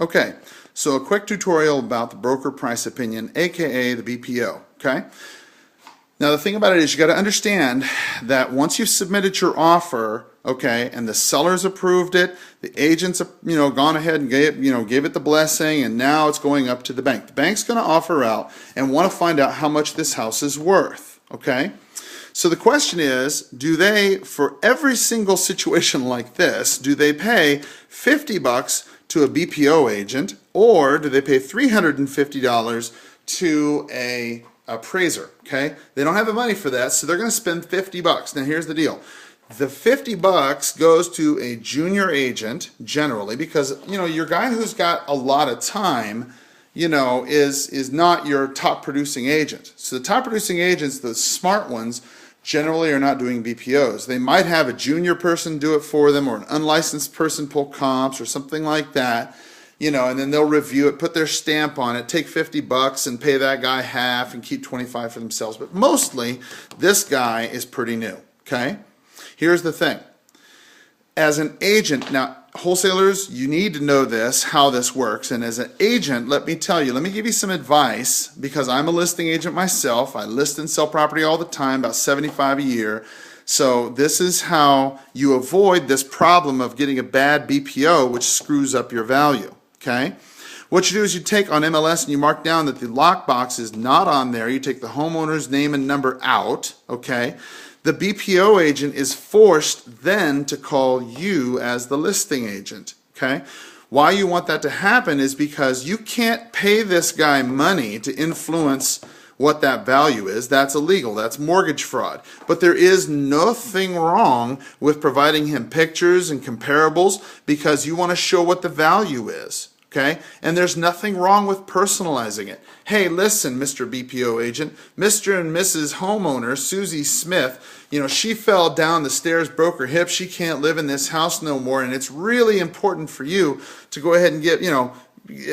Okay, so a quick tutorial about the broker price opinion, aka the BPO, okay? Now the thing about it is you got to understand that once you've submitted your offer, okay, and the sellers approved it, the agents, gone ahead and gave it the blessing, and now it's going up to the bank. The bank's going to offer out and want to find out how much this house is worth, okay? So the question is, do they, for every single situation like this, do they pay $50 to a BPO agent, or do they pay $350 to a appraiser? Okay, they don't have the money for that, so they're going to spend $50. Now here's the deal: the $50 goes to a junior agent generally, because your guy who's got a lot of time, is not your top producing agent. So the top producing agents, the smart ones, generally are not doing BPOs. They might have a junior person do it for them, or an unlicensed person pull comps or something like that, and then they'll review it, put their stamp on it, take $50 and pay that guy half and keep $25 for themselves. But mostly this guy is pretty new, okay? Here's the thing. As an agent, now wholesalers, you need to know this, how this works. And as an agent, let me give you some advice, because I'm a listing agent myself. I list and sell property all the time, about 75 a year. So this is how you avoid this problem of getting a bad BPO, which screws up your value, okay? What you do is you take on MLS and you mark down that the lockbox is not on there. You take the homeowner's name and number out, okay? The BPO agent is forced then to call you as the listing agent, okay? Why you want that to happen is because you can't pay this guy money to influence what that value is. That's illegal. That's mortgage fraud. But there is nothing wrong with providing him pictures and comparables, because you want to show what the value is. Okay? And there's nothing wrong with personalizing it. Hey, listen, Mr. BPO agent, Mr. and Mrs. Homeowner, Susie Smith, she fell down the stairs, broke her hip, she can't live in this house no more, and it's really important for you to go ahead and get,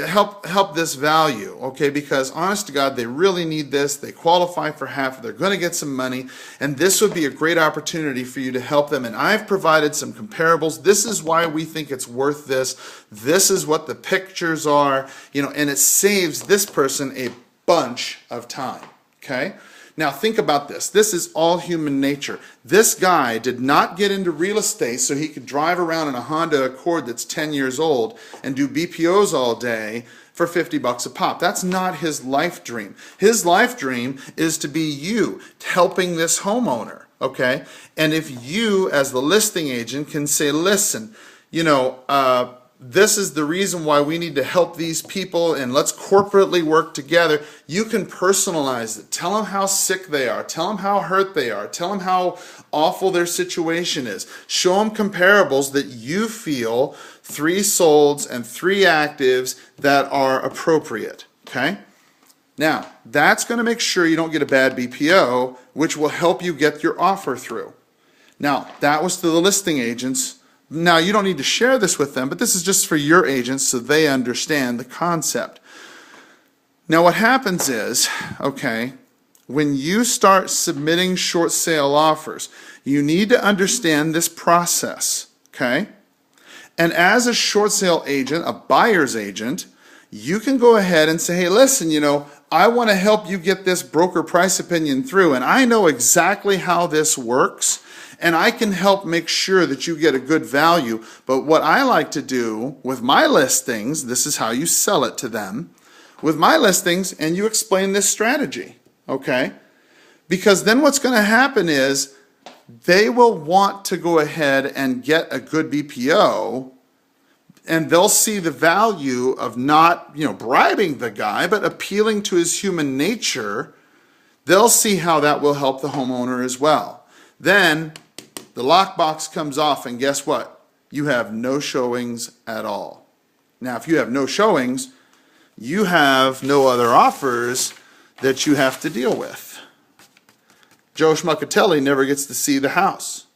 help this value, okay? Because honest to God, they really need this. They qualify for half. They're going to get some money, and this would be a great opportunity for you to help them. And I've provided some comparables. This is why we think it's worth this. This is what the pictures are, and it saves this person a bunch of time, okay? Now think about this. This is all human nature. This guy did not get into real estate so he could drive around in a Honda Accord that's 10 years old and do BPOs all day for $50 a pop. That's not his life dream. His life dream is to be you, helping this homeowner, okay? And if you, as the listing agent, can say, listen, this is the reason why we need to help these people, and let's corporately work together. You can personalize it. Tell them how sick they are. Tell them how hurt they are. Tell them how awful their situation is. Show them comparables that you feel, 3 solds and 3 actives, that are appropriate, okay? Now, that's going to make sure you don't get a bad BPO, which will help you get your offer through. Now, that was to the listing agents. Now, you don't need to share this with them, but this is just for your agents so they understand the concept. Now, what happens is, okay, when you start submitting short sale offers, you need to understand this process, okay? And as a short sale agent, a buyer's agent, you can go ahead and say, hey, listen, I want to help you get this broker price opinion through, and I know exactly how this works, and I can help make sure that you get a good value. But what I like to do with my listings, this is how you sell it to them, with my listings, and you explain this strategy, okay? Because then what's going to happen is they will want to go ahead and get a good BPO, and they'll see the value of not, bribing the guy, but appealing to his human nature. They'll see how that will help the homeowner as well. Then the lockbox comes off, and guess what? You have no showings at all. Now, if you have no showings, you have no other offers that you have to deal with. Joe Schmuckatelli never gets to see the house.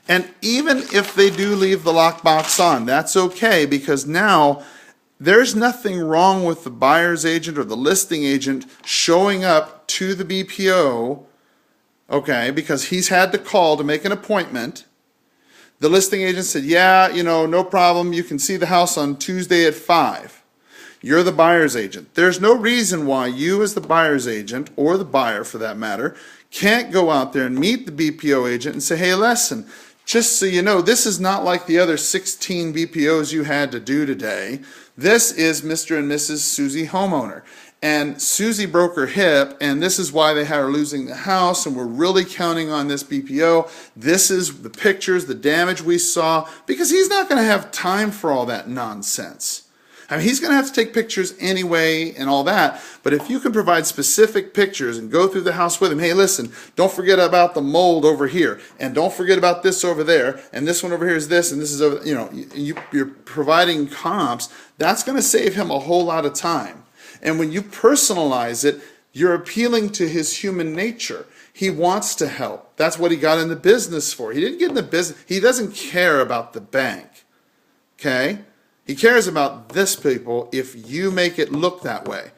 And even if they do leave the lockbox on, that's okay, because now there's nothing wrong with the buyer's agent or the listing agent showing up to the BPO, okay, because he's had to call to make an appointment. The listing agent said, yeah, no problem. You can see the house on Tuesday at 5. You're the buyer's agent. There's no reason why you as the buyer's agent, or the buyer for that matter, can't go out there and meet the BPO agent and say, hey, listen, just so you know, this is not like the other 16 BPOs you had to do today. This is Mr. and Mrs. Susie homeowner. And Susie broke her hip, and this is why they had her losing the house, and we're really counting on this BPO. This is the pictures, the damage we saw, because he's not going to have time for all that nonsense. I mean, he's going to have to take pictures anyway and all that, but if you can provide specific pictures and go through the house with him, hey, listen, don't forget about the mold over here, and don't forget about this over there, and this one over here is this, and this is over, you're providing comps, that's going to save him a whole lot of time. And when you personalize it, you're appealing to his human nature. He wants to help. That's what he got in the business for. He didn't get in the business. He doesn't care about the bank. Okay? He cares about this people if you make it look that way.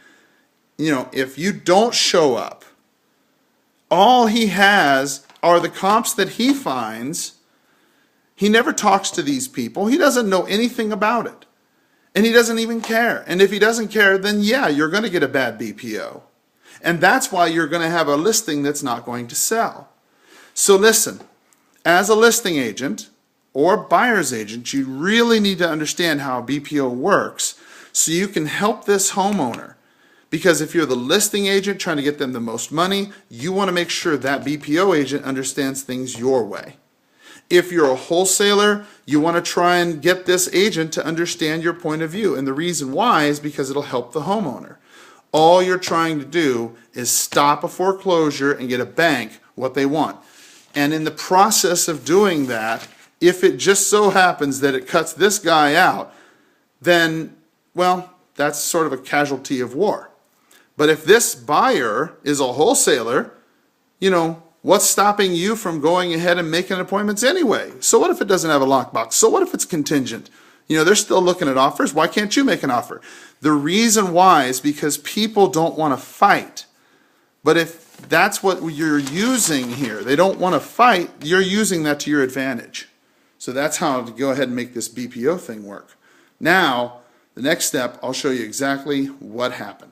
If you don't show up, all he has are the comps that he finds. He never talks to these people. He doesn't know anything about it. And he doesn't even care. And if he doesn't care, then yeah, you're going to get a bad BPO. And that's why you're going to have a listing that's not going to sell. So listen, as a listing agent or buyer's agent, you really need to understand how a BPO works so you can help this homeowner. Because if you're the listing agent trying to get them the most money, you want to make sure that BPO agent understands things your way. If you're a wholesaler, you want to try and get this agent to understand your point of view. And the reason why is because it'll help the homeowner. All you're trying to do is stop a foreclosure and get a bank what they want. And in the process of doing that, if it just so happens that it cuts this guy out, then, well, that's sort of a casualty of war. But if this buyer is a wholesaler, what's stopping you from going ahead and making appointments anyway? So what if it doesn't have a lockbox? So what if it's contingent? They're still looking at offers. Why can't you make an offer? The reason why is because people don't want to fight. But if that's what you're using here, they don't want to fight, you're using that to your advantage. So that's how to go ahead and make this BPO thing work. Now, the next step, I'll show you exactly what happened.